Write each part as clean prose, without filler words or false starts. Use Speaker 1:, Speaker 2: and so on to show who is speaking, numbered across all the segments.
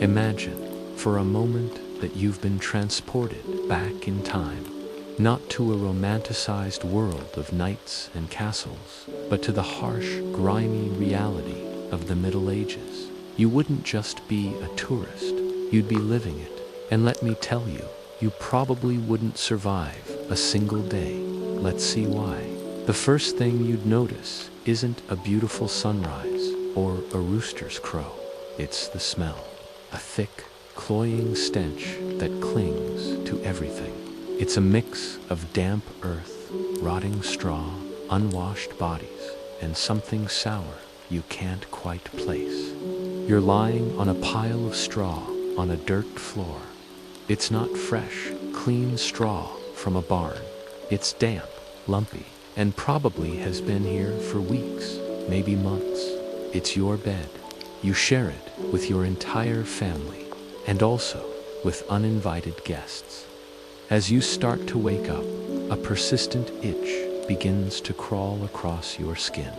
Speaker 1: Imagine for a moment that you've been transported back in time, not to a romanticized world of knights and castles, but to the harsh, grimy reality of the Middle Ages. You wouldn't just be a tourist, you'd be living it. And let me tell you, you probably wouldn't survive a single day. Let's see why. The first thing you'd notice isn't a beautiful sunrise or a rooster's crow. It's the smell. A thick, cloying stench that clings to everything. It's a mix of damp earth, rotting straw, unwashed bodies, and something sour you can't quite place. You're lying on a pile of straw on a dirt floor. It's not fresh, clean straw from a barn. It's damp, lumpy, and probably has been here for weeks, maybe months. It's your bed. You share it with your entire family, and also with uninvited guests. As you start to wake up, a persistent itch begins to crawl across your skin.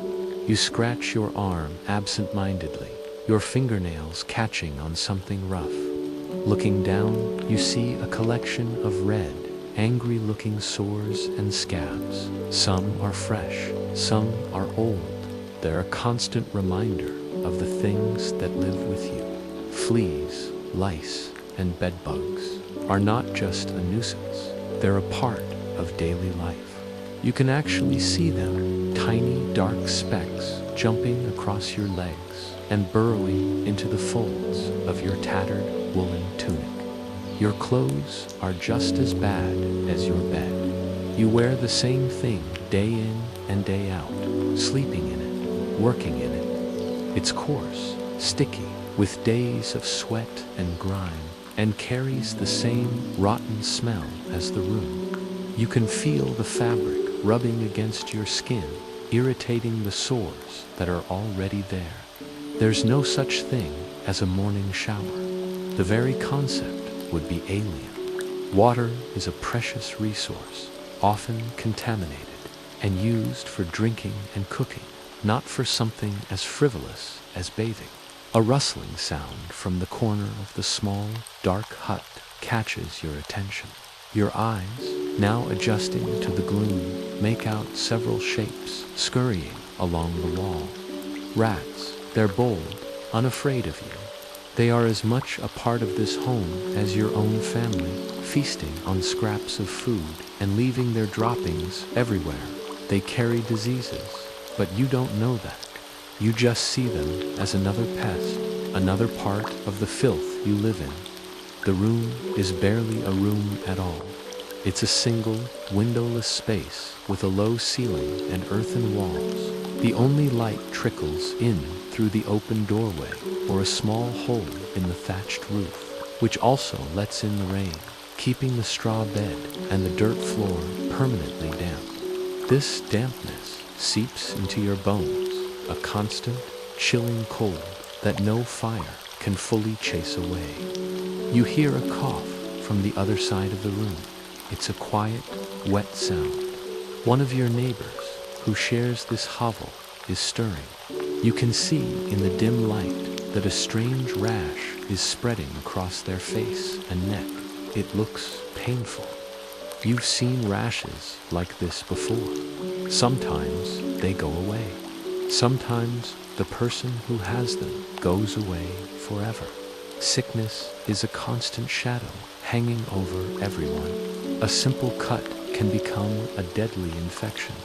Speaker 1: You scratch your arm absent-mindedly, your fingernails catching on something rough. Looking down, you see a collection of red, angry-looking sores and scabs. Some are fresh, some are old. They're a constant reminder of the things that live with you. Fleas, lice, and bedbugs are not just a nuisance, they're a part of daily life. You can actually see them, tiny dark specks jumping across your legs and burrowing into the folds of your tattered woolen tunic. Your clothes are just as bad as your bed. You wear the same thing day in and day out, sleeping in it, working in it. It's coarse, sticky, with days of sweat and grime, and carries the same rotten smell as the room. You can feel the fabric rubbing against your skin, irritating the sores that are already there. There's no such thing as a morning shower. The very concept would be alien. Water is a precious resource, often contaminated, and used for drinking and cooking, not for something as frivolous as bathing. A rustling sound from the corner of the small, dark hut catches your attention. Your eyes, now adjusting to the gloom, make out several shapes scurrying along the wall. Rats, they're bold, unafraid of you. They are as much a part of this home as your own family, feasting on scraps of food and leaving their droppings everywhere. They carry diseases, but you don't know that. You just see them as another pest, another part of the filth you live in. The room is barely a room at all. It's a single, windowless space with a low ceiling and earthen walls. The only light trickles in through the open doorway or a small hole in the thatched roof, which also lets in the rain, keeping the straw bed and the dirt floor permanently damp. This dampness seeps into your bones, a constant, chilling cold that no fire can fully chase away. You hear a cough from the other side of the room. It's a quiet, wet sound. One of your neighbors, who shares this hovel, is stirring. You can see in the dim light that a strange rash is spreading across their face and neck. It looks painful. You've seen rashes like this before. Sometimes they go away. Sometimes the person who has them goes away forever. Sickness is a constant shadow hanging over everyone. A simple cut can become a deadly infection.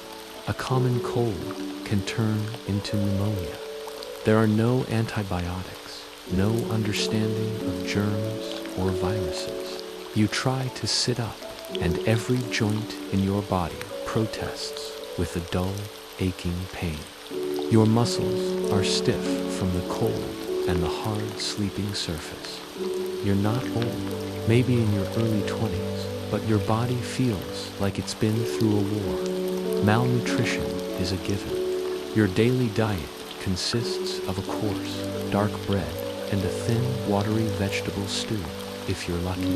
Speaker 1: A common cold can turn into pneumonia. There are no antibiotics, no understanding of germs or viruses. You try to sit up, and every joint in your body protests with a dull, aching pain. Your muscles are stiff from the cold and the hard sleeping surface. You're not old, maybe in your early 20s, but your body feels like it's been through a war. Malnutrition is a given. Your daily diet consists of a coarse, dark bread and a thin, watery vegetable stew, if you're lucky.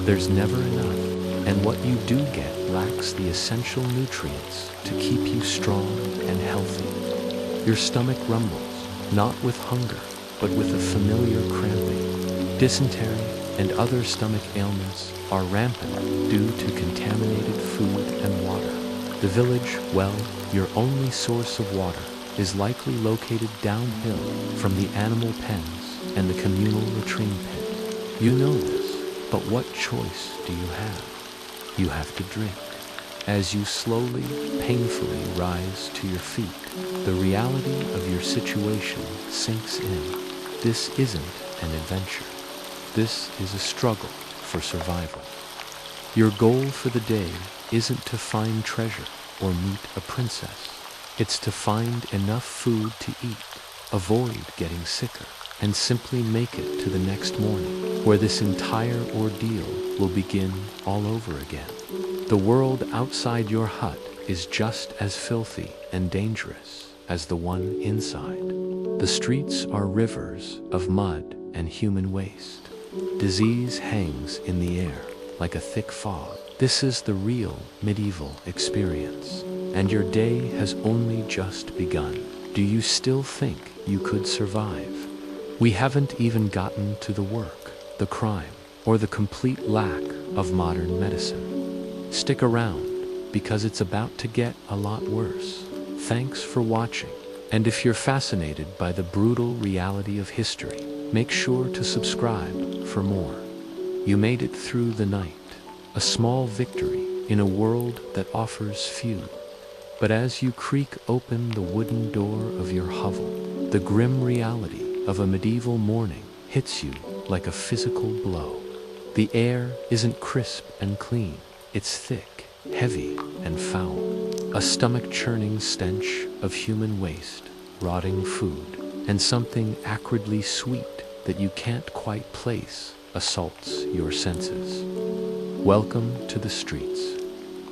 Speaker 1: There's never enough, and what you do get lacks the essential nutrients to keep you strong and healthy. Your stomach rumbles, not with hunger, but with a familiar cramping. Dysentery and other stomach ailments are rampant due to contaminated food and water. The village, well, your only source of water, is likely located downhill from the animal pens and the communal latrine pit. You know this, but what choice do you have? You have to drink. As you slowly, painfully rise to your feet, the reality of your situation sinks in. This isn't an adventure. This is a struggle for survival. Your goal for the day isn't to find treasure or meet a princess. It's to find enough food to eat, avoid getting sicker, and simply make it to the next morning, where this entire ordeal will begin all over again. The world outside your hut is just as filthy and dangerous as the one inside. The streets are rivers of mud and human waste. Disease hangs in the air like a thick fog. This is the real medieval experience, and your day has only just begun. Do you still think you could survive? We haven't even gotten to the work, the crime, or the complete lack of modern medicine. Stick around, because it's about to get a lot worse. Thanks for watching, and if you're fascinated by the brutal reality of history, make sure to subscribe for more. You made it through the night, a small victory in a world that offers few. But as you creak open the wooden door of your hovel, the grim reality of a medieval morning hits you like a physical blow. The air isn't crisp and clean, it's thick, heavy, and foul. A stomach-churning stench of human waste, rotting food, and something acridly sweet that you can't quite place assaults your senses. Welcome to the streets.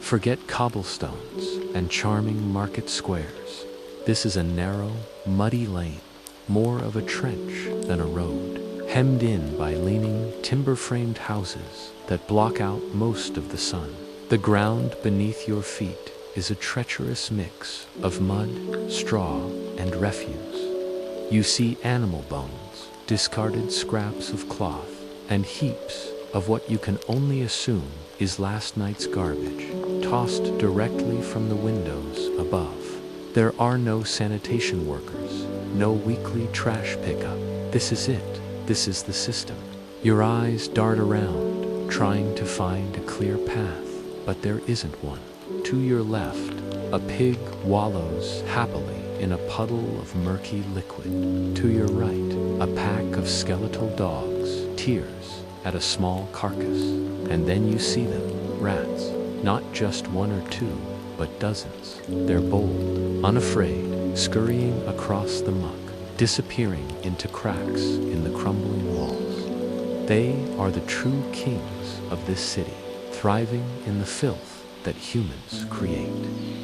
Speaker 1: Forget cobblestones and charming market squares. This is a narrow, muddy lane, more of a trench than a road, hemmed in by leaning, timber-framed houses that block out most of the sun. The ground beneath your feet is a treacherous mix of mud, straw, and refuse. You see animal bones, discarded scraps of cloth, and heaps of what you can only assume is last night's garbage, tossed directly from the windows above. There are no sanitation workers, no weekly trash pickup. This is it. This is the system. Your eyes dart around, trying to find a clear path, but there isn't one. To your left, a pig wallows happily in a puddle of murky liquid. To your right, a pack of skeletal dogs tears at a small carcass. And then you see them, rats. Not just one or two, but dozens. They're bold, unafraid, scurrying across the muck, disappearing into cracks in the crumbling walls. They are the true kings of this city, thriving in the filth that humans create.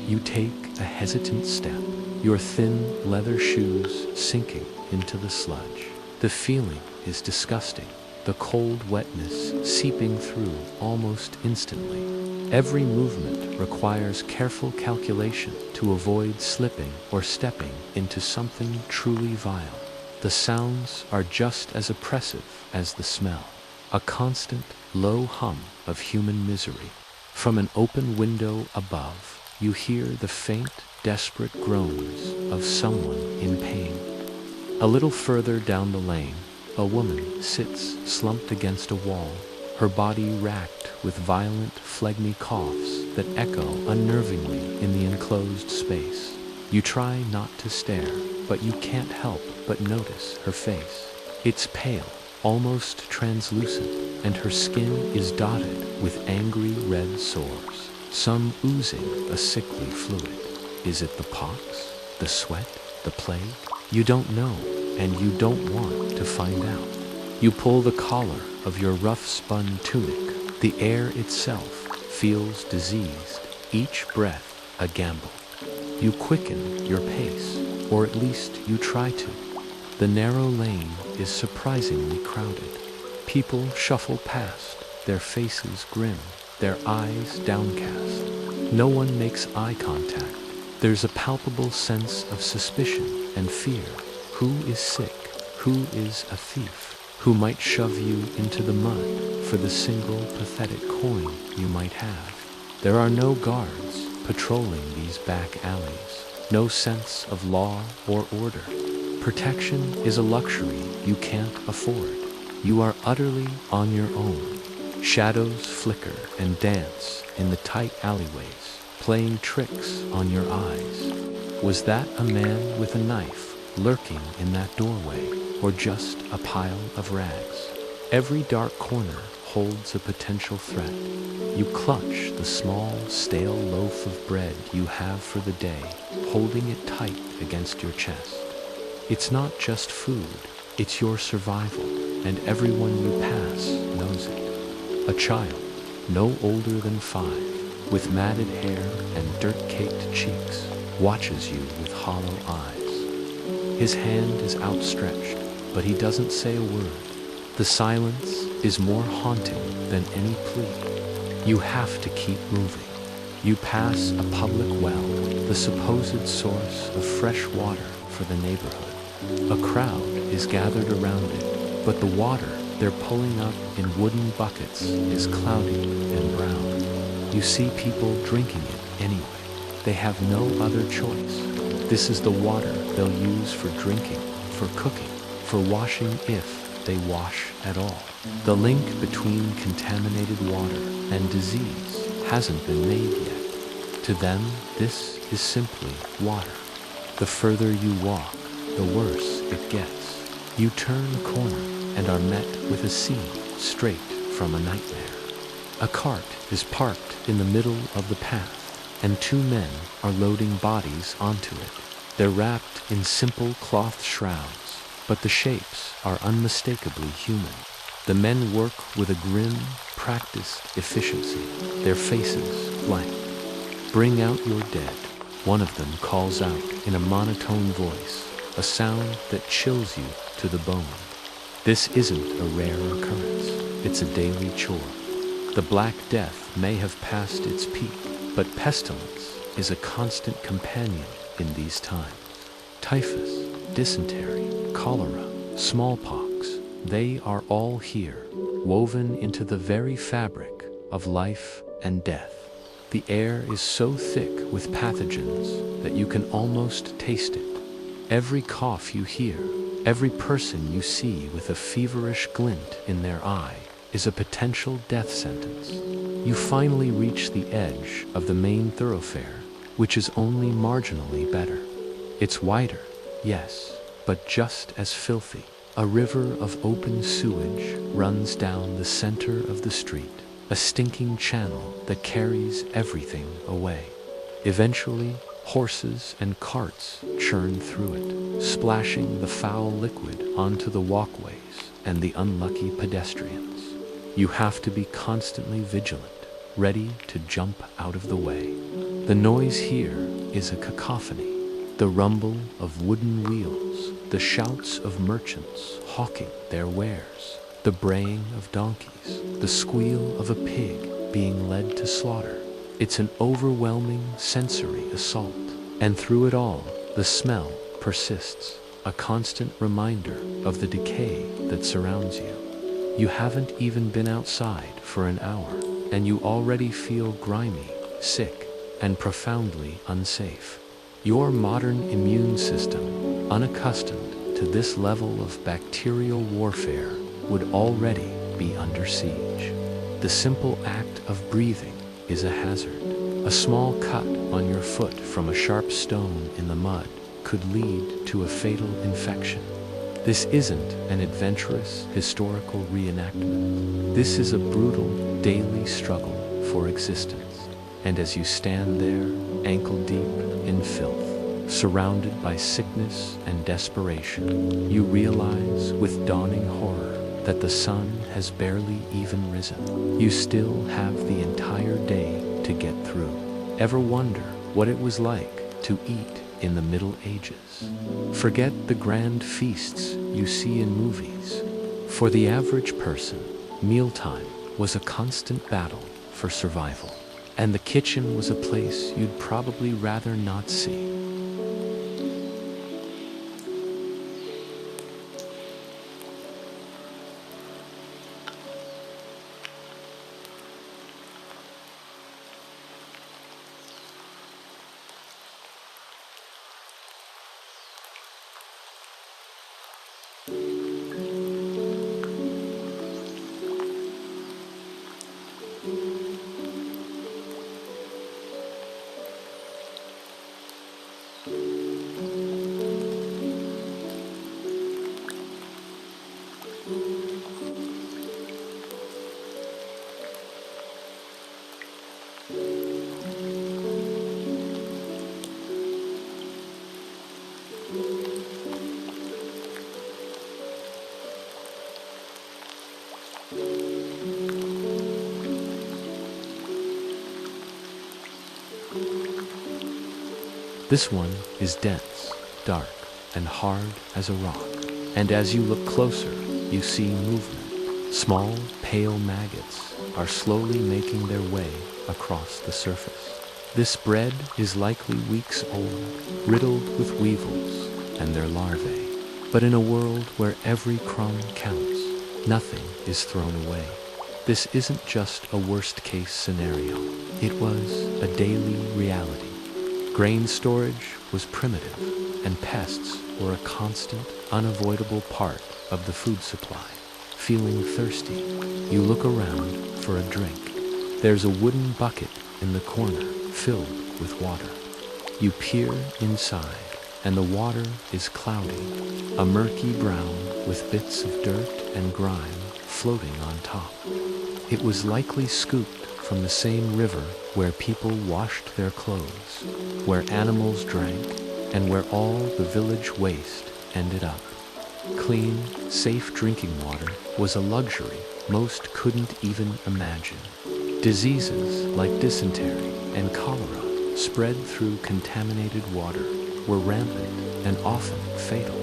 Speaker 1: You take a hesitant step, your thin leather shoes sinking into the sludge. The feeling is disgusting, the cold wetness seeping through almost instantly. Every movement requires careful calculation to avoid slipping or stepping into something truly vile. The sounds are just as oppressive as the smell, a constant, low hum of human misery. From an open window above, you hear the faint, desperate groans of someone in pain. A little further down the lane, a woman sits slumped against a wall, her body racked with violent, phlegmy coughs that echo unnervingly in the enclosed space. You try not to stare, but you can't help but notice her face. It's pale, almost translucent, and her skin is dotted with angry red sores, some oozing a sickly fluid. Is it the pox, the sweat, the plague? You don't know, and you don't want to find out. You pull the collar of your rough-spun tunic. The air itself feels diseased, each breath a gamble. You quicken your pace, or at least you try to. The narrow lane is surprisingly crowded. People shuffle past, their faces grim, their eyes downcast. No one makes eye contact. There's a palpable sense of suspicion and fear. Who is sick? Who is a thief? Who might shove you into the mud for the single pathetic coin you might have? There are no guards patrolling these back alleys. No sense of law or order. Protection is a luxury you can't afford. You are utterly on your own. Shadows flicker and dance in the tight alleyways, playing tricks on your eyes. Was that a man with a knife lurking in that doorway, or just a pile of rags? Every dark corner holds a potential threat. You clutch the small, stale loaf of bread you have for the day, holding it tight against your chest. It's not just food, it's your survival, and everyone you pass knows it. A child, no older than 5, with matted hair and dirt-caked cheeks, watches you with hollow eyes. His hand is outstretched, but he doesn't say a word. The silence is more haunting than any plea. You have to keep moving. You pass a public well, the supposed source of fresh water for the neighborhood. A crowd is gathered around it, but the water they're pulling up in wooden buckets is cloudy and brown. You see people drinking it anyway. They have no other choice. This is the water they'll use for drinking, for cooking, for washing if they wash at all. The link between contaminated water and disease hasn't been made yet. To them, this is simply water. The further you walk, the worse it gets. You turn a corner and are met with a scene straight from a nightmare. A cart is parked in the middle of the path, and 2 men are loading bodies onto it. They're wrapped in simple cloth shrouds, but the shapes are unmistakably human. The men work with a grim, practiced efficiency, their faces blank. "Bring out your dead," one of them calls out in a monotone voice, a sound that chills you to the bone. This isn't a rare occurrence, it's a daily chore. The Black Death may have passed its peak, but pestilence is a constant companion in these times. Typhus, dysentery, cholera, smallpox, they are all here, woven into the very fabric of life and death. The air is so thick with pathogens that you can almost taste it. Every cough you hear, every person you see with a feverish glint in their eye is a potential death sentence. You finally reach the edge of the main thoroughfare, which is only marginally better. It's wider, yes, but just as filthy. A river of open sewage runs down the center of the street, a stinking channel that carries everything away. Eventually, horses and carts churn through it, splashing the foul liquid onto the walkways and the unlucky pedestrians. You have to be constantly vigilant, ready to jump out of the way. The noise here is a cacophony. The rumble of wooden wheels, the shouts of merchants hawking their wares, the braying of donkeys, the squeal of a pig being led to slaughter. It's an overwhelming sensory assault. And through it all, the smell persists, a constant reminder of the decay that surrounds you. You haven't even been outside for an hour, and you already feel grimy, sick, and profoundly unsafe. Your modern immune system, unaccustomed to this level of bacterial warfare, would already be under siege. The simple act of breathing is a hazard. A small cut on your foot from a sharp stone in the mud could lead to a fatal infection. This isn't an adventurous historical reenactment. This is a brutal daily struggle for existence. And as you stand there, ankle deep in filth, surrounded by sickness and desperation, you realize with dawning horror that the sun has barely even risen. You still have the entire day to get through. Ever wonder what it was like to eat in the Middle Ages. Forget the grand feasts you see in movies. For the average person, mealtime was a constant battle for survival, and the kitchen was a place you'd probably rather not see. This one is dense, dark, and hard as a rock. And as you look closer, you see movement. Small, pale maggots are slowly making their way across the surface. This bread is likely weeks old, riddled with weevils and their larvae. But in a world where every crumb counts, nothing is thrown away. This isn't just a worst-case scenario. It was a daily reality. Grain storage was primitive, and pests were a constant, unavoidable part of the food supply. Feeling thirsty, you look around for a drink. There's a wooden bucket in the corner filled with water. You peer inside, and the water is cloudy, a murky brown with bits of dirt and grime floating on top. It was likely scooped from the same river where people washed their clothes, where animals drank, and where all the village waste ended up. Clean, safe drinking water was a luxury most couldn't even imagine. Diseases like dysentery and cholera spread through contaminated water, were rampant and often fatal.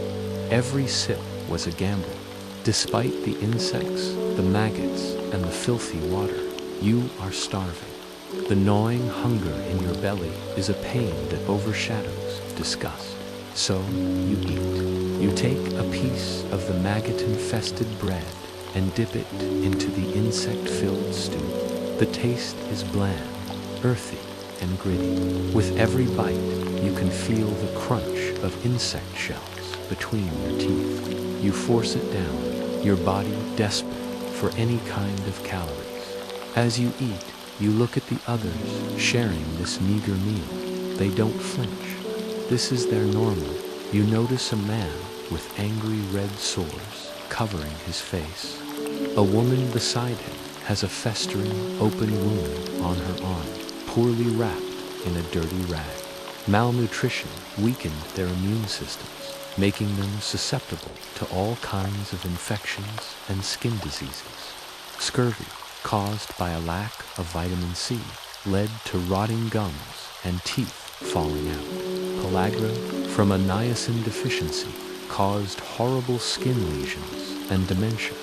Speaker 1: Every sip was a gamble. Despite the insects, the maggots, and the filthy water, you are starving. The gnawing hunger in your belly is a pain that overshadows disgust. So you eat. You take a piece of the maggot-infested bread and dip it into the insect-filled stew. The taste is bland, earthy, and gritty. With every bite, you can feel the crunch of insect shells between your teeth. You force it down, your body desperate for any kind of calories. As you eat, you look at the others sharing this meager meal. They don't flinch. This is their normal. You notice a man with angry red sores covering his face. A woman beside him has a festering, open wound on her arm, poorly wrapped in a dirty rag. Malnutrition weakened their immune systems, making them susceptible to all kinds of infections and skin diseases. Scurvy, caused by a lack of vitamin C, led to rotting gums and teeth falling out. Pellagra, from a niacin deficiency, caused horrible skin lesions and dementia.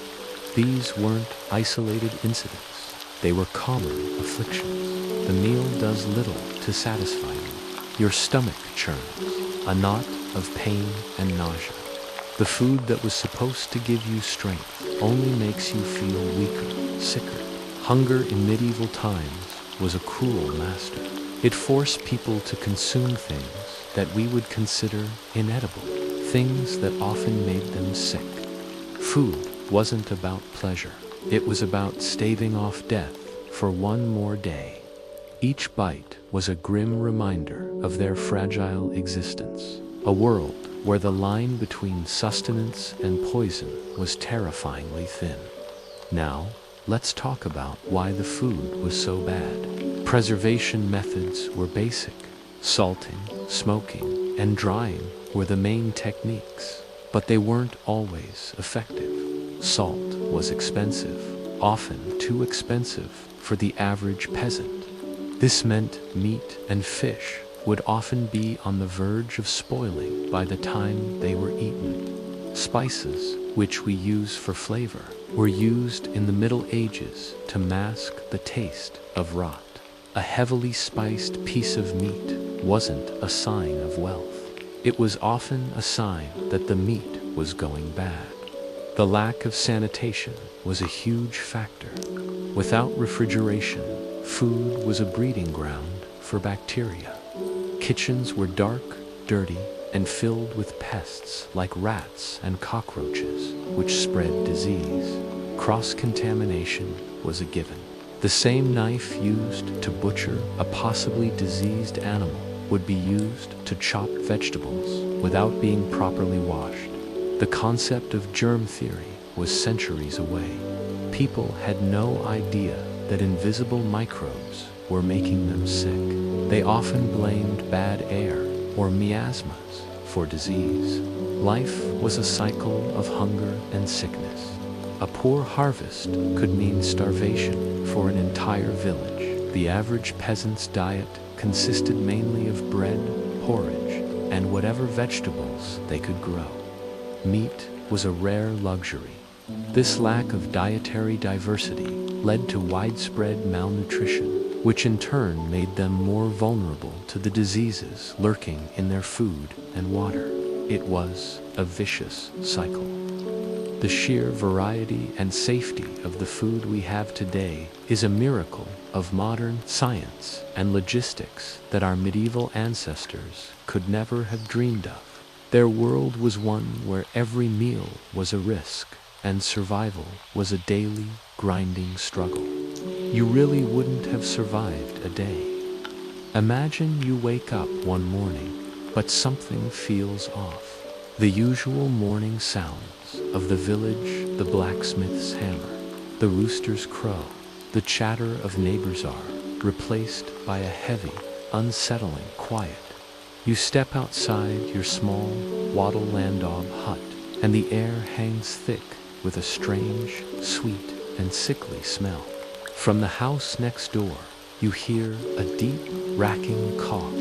Speaker 1: These weren't isolated incidents. They were common afflictions. The meal does little to satisfy you. Your stomach churns, a knot of pain and nausea. The food that was supposed to give you strength only makes you feel weaker, sicker. Hunger in medieval times was a cruel master. It forced people to consume things that we would consider inedible, things that often made them sick. Food wasn't about pleasure. It was about staving off death for one more day. Each bite was a grim reminder of their fragile existence, a world where the line between sustenance and poison was terrifyingly thin. Now, let's talk about why the food was so bad. Preservation methods were basic. Salting, smoking, and drying were the main techniques, but they weren't always effective. Salt was expensive, often too expensive for the average peasant. This meant meat and fish would often be on the verge of spoiling by the time they were eaten. Spices, which we use for flavor, were used in the Middle Ages to mask the taste of rot. A heavily spiced piece of meat wasn't a sign of wealth. It was often a sign that the meat was going bad. The lack of sanitation was a huge factor. Without refrigeration, food was a breeding ground for bacteria. Kitchens were dark, dirty, and filled with pests like rats and cockroaches, which spread disease. Cross-contamination was a given. The same knife used to butcher a possibly diseased animal would be used to chop vegetables without being properly washed. The concept of germ theory was centuries away. People had no idea that invisible microbes were making them sick. They often blamed bad air or miasmas for disease. Life was a cycle of hunger and sickness. A poor harvest could mean starvation for an entire village. The average peasant's diet consisted mainly of bread, porridge, and whatever vegetables they could grow. Meat was a rare luxury. This lack of dietary diversity led to widespread malnutrition, which in turn made them more vulnerable to the diseases lurking in their food and water. It was a vicious cycle. The sheer variety and safety of the food we have today is a miracle of modern science and logistics that our medieval ancestors could never have dreamed of. Their world was one where every meal was a risk and survival was a daily, grinding struggle. You really wouldn't have survived a day. Imagine you wake up one morning, but something feels off. The usual morning sounds of the village, the blacksmith's hammer, the rooster's crow, the chatter of neighbors are replaced by a heavy, unsettling quiet. You step outside your small, wattle landau hut, and the air hangs thick with a strange, sweet, and sickly smell. From the house next door, you hear a deep, racking cough,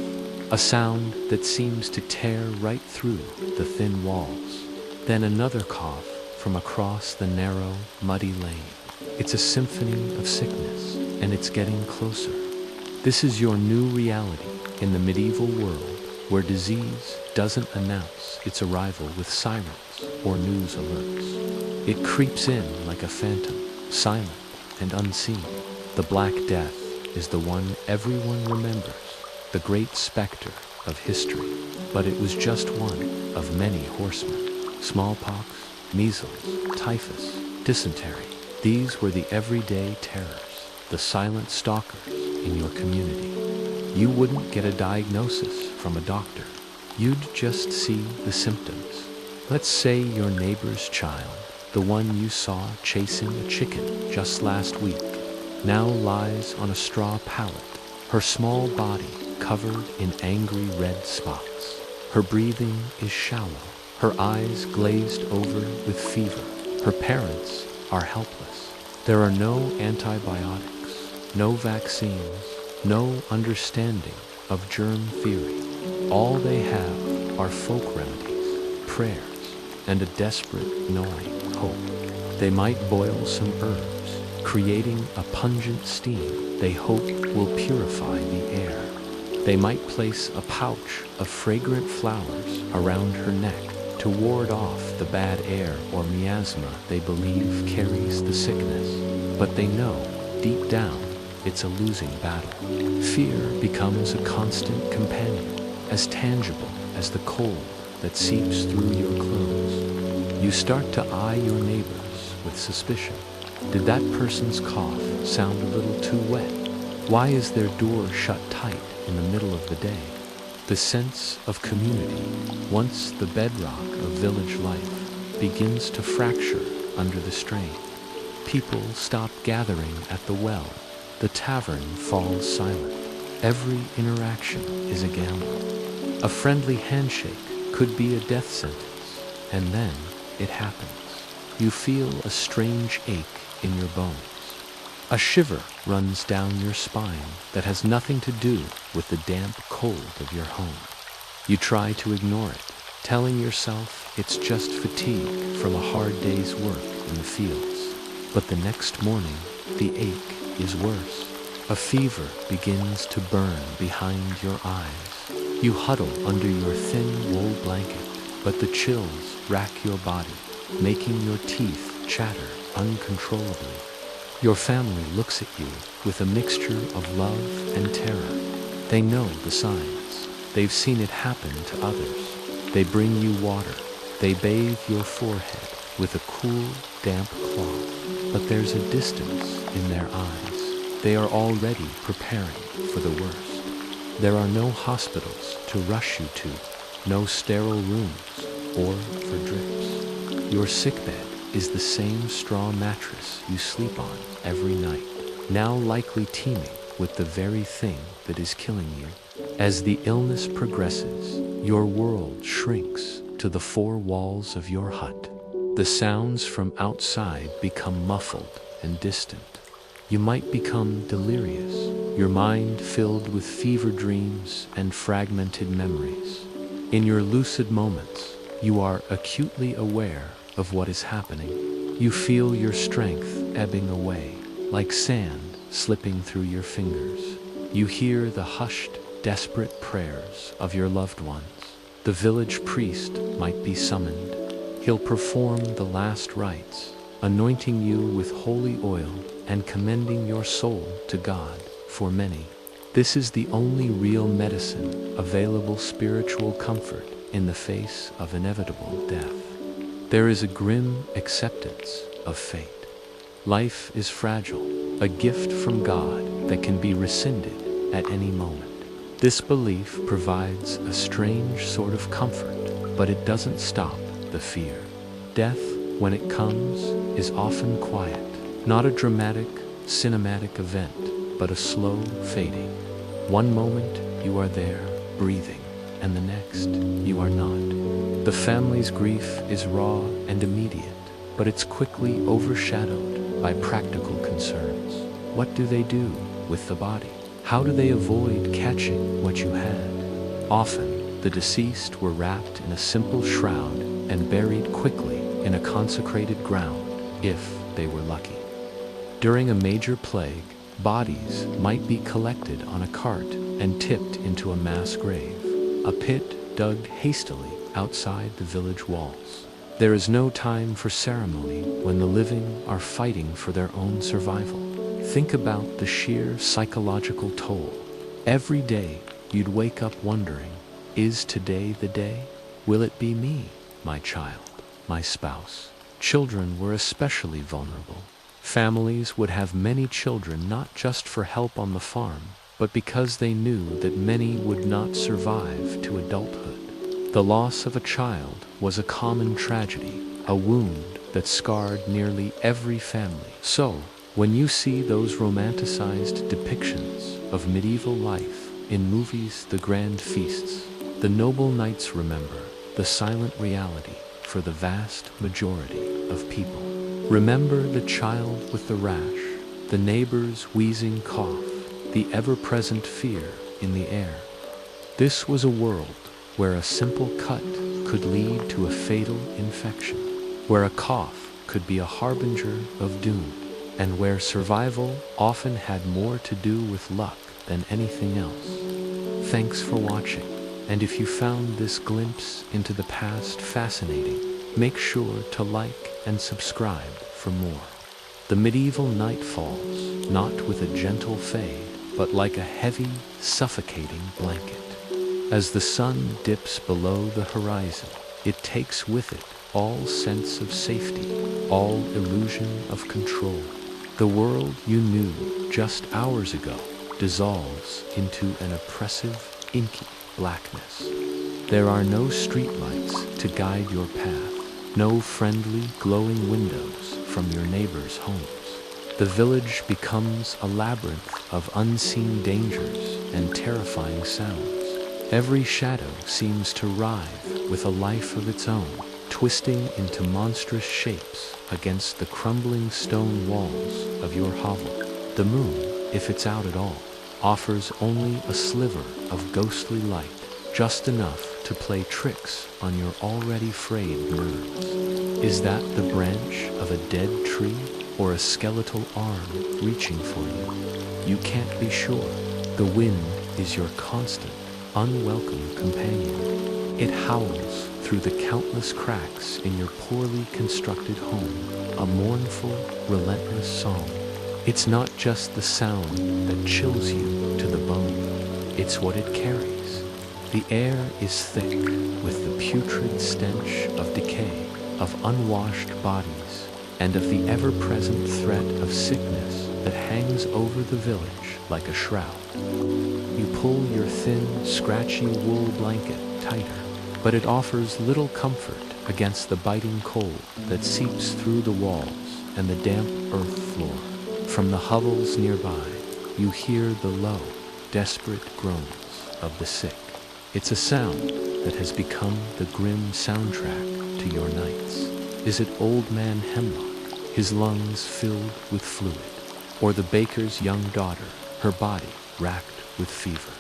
Speaker 1: a sound that seems to tear right through the thin walls. Then another cough from across the narrow, muddy lane. It's a symphony of sickness, and it's getting closer. This is your new reality in the medieval world, where disease doesn't announce its arrival with sirens or news alerts. It creeps in like a phantom, silent and unseen. The Black Death is the one everyone remembers, the great specter of history. But it was just one of many horsemen. Smallpox, measles, typhus, dysentery. These were the everyday terrors, the silent stalkers in your community. You wouldn't get a diagnosis from a doctor. You'd just see the symptoms. Let's say your neighbor's child, the one you saw chasing a chicken just last week, now lies on a straw pallet, her small body covered in angry red spots. Her breathing is shallow, her eyes glazed over with fever. Her parents are helpless. There are no antibiotics, no vaccines, no understanding of germ theory. All they have are folk remedies, prayers, and a desperate, gnawing hope. They might boil some herbs, creating a pungent steam they hope will purify the air. They might place a pouch of fragrant flowers around her neck to ward off the bad air or miasma they believe carries the sickness. But they know, deep down, it's a losing battle. Fear becomes a constant companion, as tangible as the cold that seeps through your clothes. You start to eye your neighbors with suspicion. Did that person's cough sound a little too wet? Why is their door shut tight in the middle of the day? The sense of community, once the bedrock of village life, begins to fracture under the strain. People stop gathering at the well. The tavern falls silent. Every interaction is a gamble. A friendly handshake could be a death sentence, and then it happens. You feel a strange ache in your bones. A shiver runs down your spine that has nothing to do with the damp cold of your home. You try to ignore it, telling yourself it's just fatigue from a hard day's work in the fields. But the next morning, the ache is worse. A fever begins to burn behind your eyes. You huddle under your thin wool blanket, but the chills rack your body, making your teeth chatter uncontrollably. Your family looks at you with a mixture of love and terror. They know the signs. They've seen it happen to others. They bring you water. They bathe your forehead with a cool, damp cloth. But there's a distance in their eyes. They are already preparing for the worst. There are no hospitals to rush you to, no sterile rooms or for drips. Your sickbed is the same straw mattress you sleep on every night, now likely teeming with the very thing that is killing you. As the illness progresses, your world shrinks to the four walls of your hut. The sounds from outside become muffled and distant. You might become delirious, your mind filled with fever dreams and fragmented memories. In your lucid moments, you are acutely aware of what is happening. You feel your strength ebbing away, like sand slipping through your fingers. You hear the hushed, desperate prayers of your loved ones. The village priest might be summoned. He'll perform the last rites, anointing you with holy oil and commending your soul to God. For many, this is the only real medicine, available spiritual comfort in the face of inevitable death. There is a grim acceptance of fate. Life is fragile, a gift from God that can be rescinded at any moment. This belief provides a strange sort of comfort, but it doesn't stop the fear. Death, when it comes, is often quiet, not a dramatic, cinematic event, but a slow fading. One moment you are there, breathing, and the next you are not. The family's grief is raw and immediate, but it's quickly overshadowed by practical concerns. What do they do with the body? How do they avoid catching what you had? Often, the deceased were wrapped in a simple shroud and buried quickly in a consecrated ground, if they were lucky. During a major plague, bodies might be collected on a cart and tipped into a mass grave, a pit dug hastily outside the village walls. There is no time for ceremony when the living are fighting for their own survival. Think about the sheer psychological toll. Every day you'd wake up wondering, is today the day? Will it be me, my child, my spouse? Children were especially vulnerable. Families would have many children not just for help on the farm, but because they knew that many would not survive to adulthood. The loss of a child was a common tragedy, a wound that scarred nearly every family. So, when you see those romanticized depictions of medieval life in movies, the grand feasts, the noble knights remember the silent reality for the vast majority of people. Remember the child with the rash, the neighbor's wheezing cough, the ever-present fear in the air. This was a world where a simple cut could lead to a fatal infection, where a cough could be a harbinger of doom, and where survival often had more to do with luck than anything else. Thanks for watching, and if you found this glimpse into the past fascinating, make sure to like and subscribe for more. The medieval night falls, not with a gentle fade, but like a heavy, suffocating blanket. As the sun dips below the horizon, it takes with it all sense of safety, all illusion of control. The world you knew just hours ago dissolves into an oppressive, inky blackness. There are no streetlights to guide your path, no friendly, glowing windows from your neighbors' homes. The village becomes a labyrinth of unseen dangers and terrifying sounds. Every shadow seems to writhe with a life of its own, twisting into monstrous shapes against the crumbling stone walls of your hovel. The moon, if it's out at all, offers only a sliver of ghostly light, just enough to play tricks on your already frayed nerves. Is that the branch of a dead tree or a skeletal arm reaching for you? You can't be sure. The wind is your constant, unwelcome companion. It howls through the countless cracks in your poorly constructed home, a mournful, relentless song. It's not just the sound that chills you to the bone, it's what it carries. The air is thick with the putrid stench of decay, of unwashed bodies, and of the ever-present threat of sickness that hangs over the village like a shroud. You pull your thin, scratchy wool blanket tighter, but it offers little comfort against the biting cold that seeps through the walls and the damp earth floor. From the hovels nearby, you hear the low, desperate groans of the sick. It's a sound that has become the grim soundtrack to your nights. Is it Old Man Hemlock, his lungs filled with fluid? Or the baker's young daughter, her body racked with fever?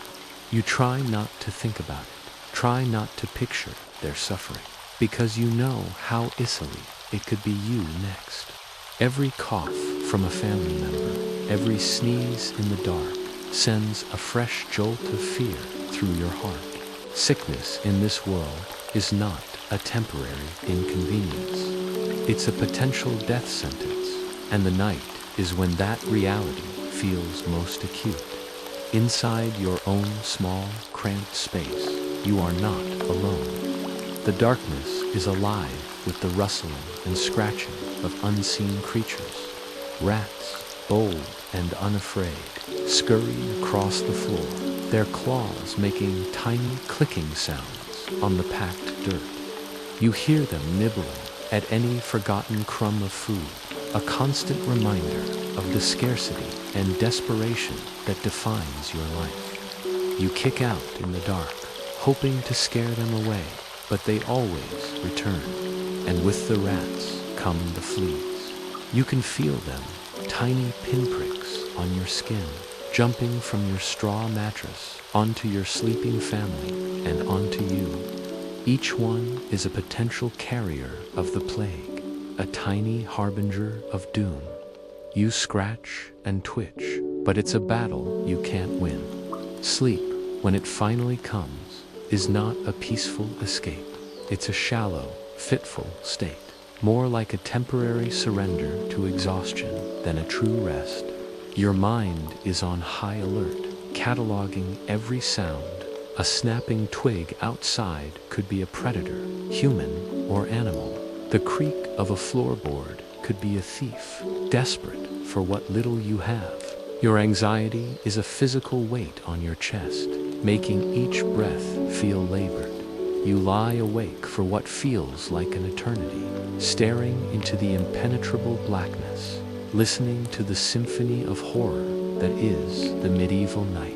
Speaker 1: You try not to think about it. Try not to picture their suffering, because you know how easily it could be you next. Every cough from a family member, every sneeze in the dark, sends a fresh jolt of fear through your heart. Sickness in this world is not a temporary inconvenience. It's a potential death sentence, and the night is when that reality feels most acute. Inside your own small, cramped space, you are not alone. The darkness is alive with the rustling and scratching of unseen creatures. Rats, bold and unafraid, scurry across the floor, their claws making tiny clicking sounds on the packed dirt. You hear them nibbling at any forgotten crumb of food, a constant reminder of the scarcity and desperation that defines your life. You kick out in the dark, hoping to scare them away, but they always return, and with the rats come the fleas. You can feel them, tiny pinpricks on your skin, jumping from your straw mattress onto your sleeping family and onto you. Each one is a potential carrier of the plague, a tiny harbinger of doom. You scratch and twitch, but it's a battle you can't win. Sleep, when it finally comes, is not a peaceful escape. It's a shallow, fitful state, more like a temporary surrender to exhaustion than a true rest. Your mind is on high alert, cataloging every sound. A snapping twig outside could be a predator, human or animal. The creak of a floorboard could be a thief, desperate for what little you have. Your anxiety is a physical weight on your chest, making each breath feel labored. You lie awake for what feels like an eternity, staring into the impenetrable blackness, listening to the symphony of horror that is the medieval night.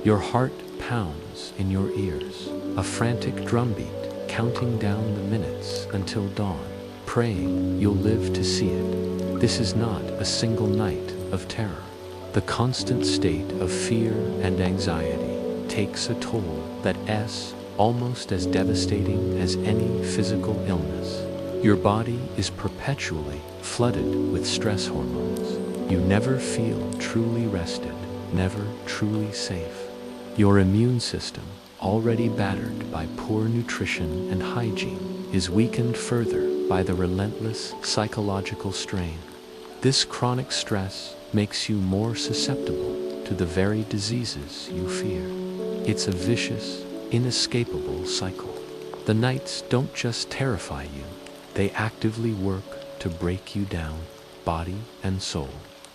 Speaker 1: Your heart pounds in your ears, a frantic drumbeat counting down the minutes until dawn, praying you'll live to see it. This is not a single night of terror. The constant state of fear and anxiety takes a toll that is almost as devastating as any physical illness. Your body is perpetually flooded with stress hormones. You never feel truly rested, never truly safe. Your immune system, already battered by poor nutrition and hygiene, is weakened further by the relentless psychological strain. This chronic stress makes you more susceptible to the very diseases you fear. It's a vicious, inescapable cycle. The nights don't just terrify you, they actively work to break you down, body and soul.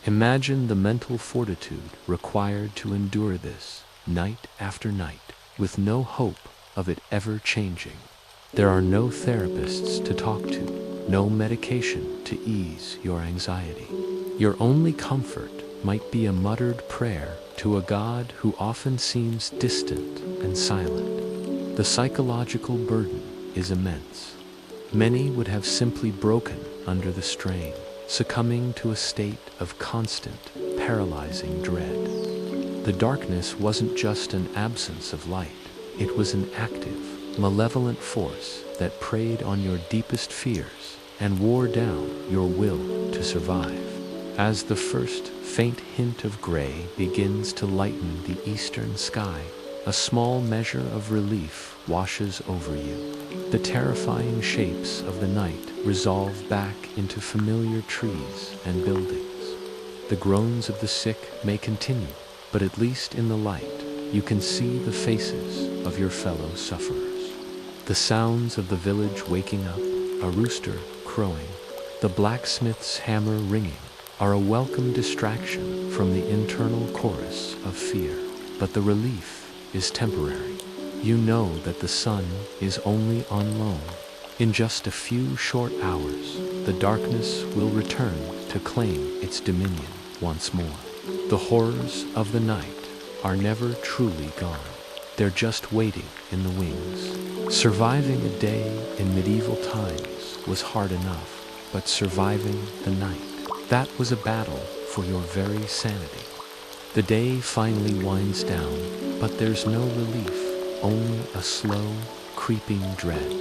Speaker 1: Imagine the mental fortitude required to endure this, night after night, with no hope of it ever changing. There are no therapists to talk to, no medication to ease your anxiety. Your only comfort might be a muttered prayer to a God who often seems distant and silent. The psychological burden is immense. Many would have simply broken under the strain, succumbing to a state of constant paralyzing dread. The darkness wasn't just an absence of light, it was an active, malevolent force that preyed on your deepest fears and wore down your will to survive. As the first faint hint of gray begins to lighten the eastern sky, a small measure of relief washes over you. The terrifying shapes of the night resolve back into familiar trees and buildings. The groans of the sick may continue, but at least in the light, you can see the faces of your fellow sufferers. The sounds of the village waking up, a rooster crowing, the blacksmith's hammer ringing, are a welcome distraction from the internal chorus of fear. But the relief is temporary. You know that the sun is only on loan. In just a few short hours, the darkness will return to claim its dominion once more. The horrors of the night are never truly gone. They're just waiting in the wings. Surviving a day in medieval times was hard enough, but surviving the night, that was a battle for your very sanity. The day finally winds down, but there's no relief, only a slow, creeping dread.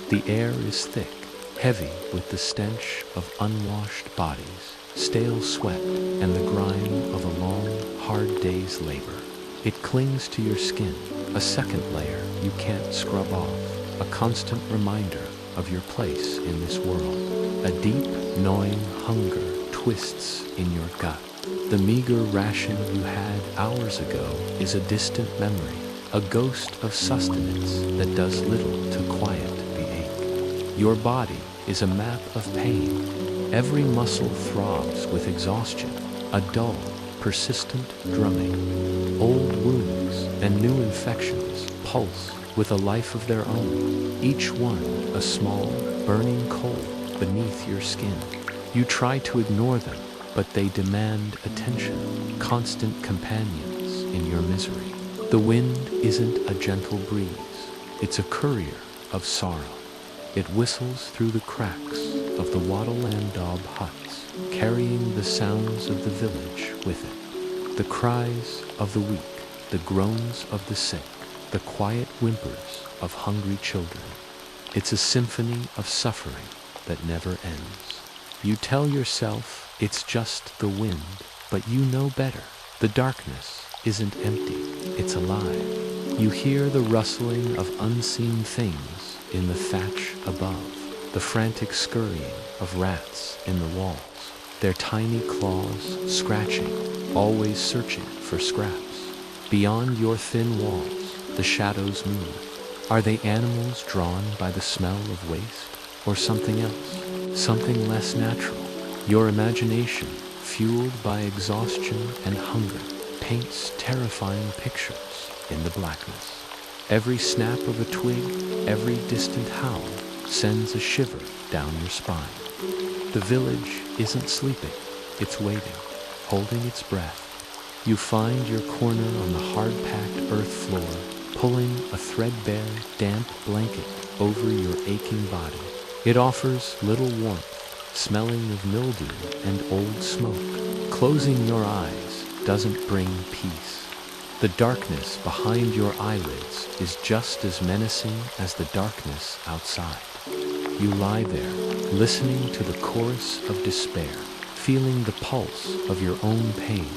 Speaker 1: The air is thick, heavy with the stench of unwashed bodies, stale sweat, and the grime of a long, hard day's labor. It clings to your skin, a second layer you can't scrub off, a constant reminder of your place in this world. A deep, gnawing hunger twists in your gut. The meager ration you had hours ago is a distant memory, a ghost of sustenance that does little to quiet the ache. Your body is a map of pain. Every muscle throbs with exhaustion, a dull, persistent drumming. Old wounds and new infections pulse with a life of their own, each one a small, burning coal beneath your skin. You try to ignore them, but they demand attention, constant companions in your misery. The wind isn't a gentle breeze, it's a courier of sorrow. It whistles through the cracks of the Wattleland daub huts, carrying the sounds of the village with it. The cries of the weak, the groans of the sick, the quiet whimpers of hungry children. It's a symphony of suffering that never ends. You tell yourself it's just the wind, but you know better. The darkness isn't empty, it's alive. You hear the rustling of unseen things in the thatch above, the frantic scurrying of rats in the walls, their tiny claws scratching, always searching for scraps. Beyond your thin walls, the shadows move. Are they animals drawn by the smell of waste, or something else? Something less natural? Your imagination, fueled by exhaustion and hunger, paints terrifying pictures in the blackness. Every snap of a twig, every distant howl, sends a shiver down your spine. The village isn't sleeping, it's waiting, holding its breath. You find your corner on the hard-packed earth floor, pulling a threadbare, damp blanket over your aching body. It offers little warmth, smelling of mildew and old smoke. Closing your eyes doesn't bring peace. The darkness behind your eyelids is just as menacing as the darkness outside. You lie there, listening to the chorus of despair, feeling the pulse of your own pain.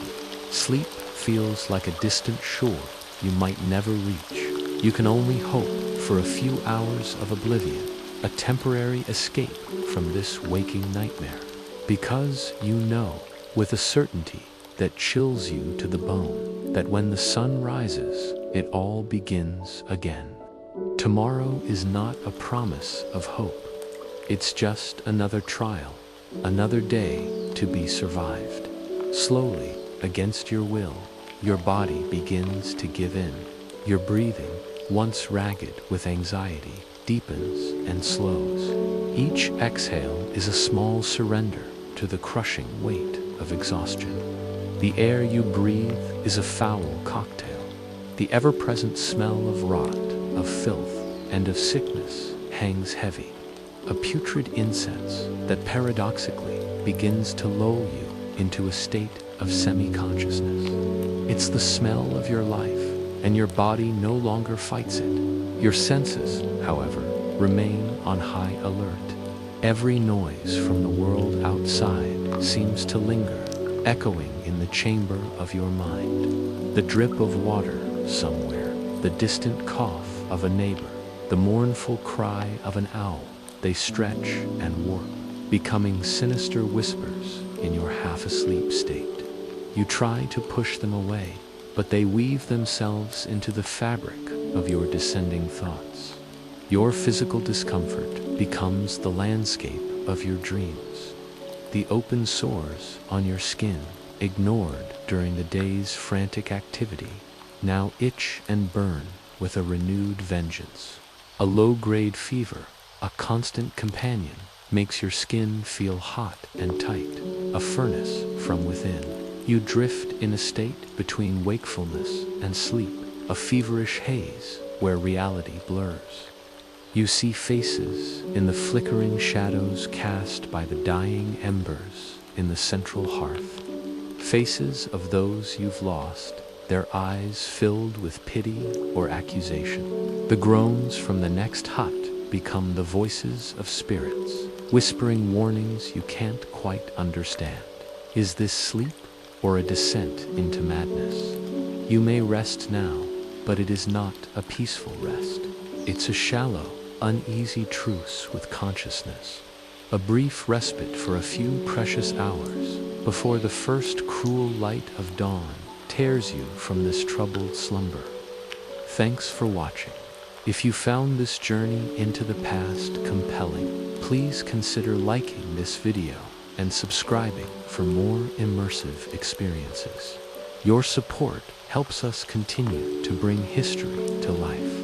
Speaker 1: Sleep feels like a distant shore you might never reach. You can only hope for a few hours of oblivion, a temporary escape from this waking nightmare, because you know, with a certainty that chills you to the bone, that when the sun rises, it all begins again. Tomorrow is not a promise of hope. It's just another trial, another day to be survived. Slowly, against your will, your body begins to give in. Your breathing, once ragged with anxiety, deepens and slows. Each exhale is a small surrender to the crushing weight of exhaustion. The air you breathe is a foul cocktail. The ever-present smell of rot, of filth, and of sickness hangs heavy. A putrid incense that paradoxically begins to lull you into a state of semi-consciousness. It's the smell of your life, and your body no longer fights it. Your senses, however, remain on high alert. Every noise from the world outside seems to linger, echoing in the chamber of your mind. The drip of water somewhere, the distant cough of a neighbor, the mournful cry of an owl, they stretch and warp, becoming sinister whispers in your half-asleep state. You try to push them away, but they weave themselves into the fabric of your descending thoughts. Your physical discomfort becomes the landscape of your dreams. The open sores on your skin, ignored during the day's frantic activity, now itch and burn with a renewed vengeance. A low-grade fever, a constant companion, makes your skin feel hot and tight, a furnace from within. You drift in a state between wakefulness and sleep, a feverish haze where reality blurs. You see faces in the flickering shadows cast by the dying embers in the central hearth. Faces of those you've lost, their eyes filled with pity or accusation. The groans from the next hut become the voices of spirits, whispering warnings you can't quite understand. Is this sleep or a descent into madness? You may rest now, but it is not a peaceful rest. It's a shallow, uneasy truce with consciousness, a brief respite for a few precious hours before the first cruel light of dawn tears you from this troubled slumber. Thanks for watching. If you found this journey into the past compelling, please consider liking this video and subscribing for more immersive experiences. Your support helps us continue to bring history to life.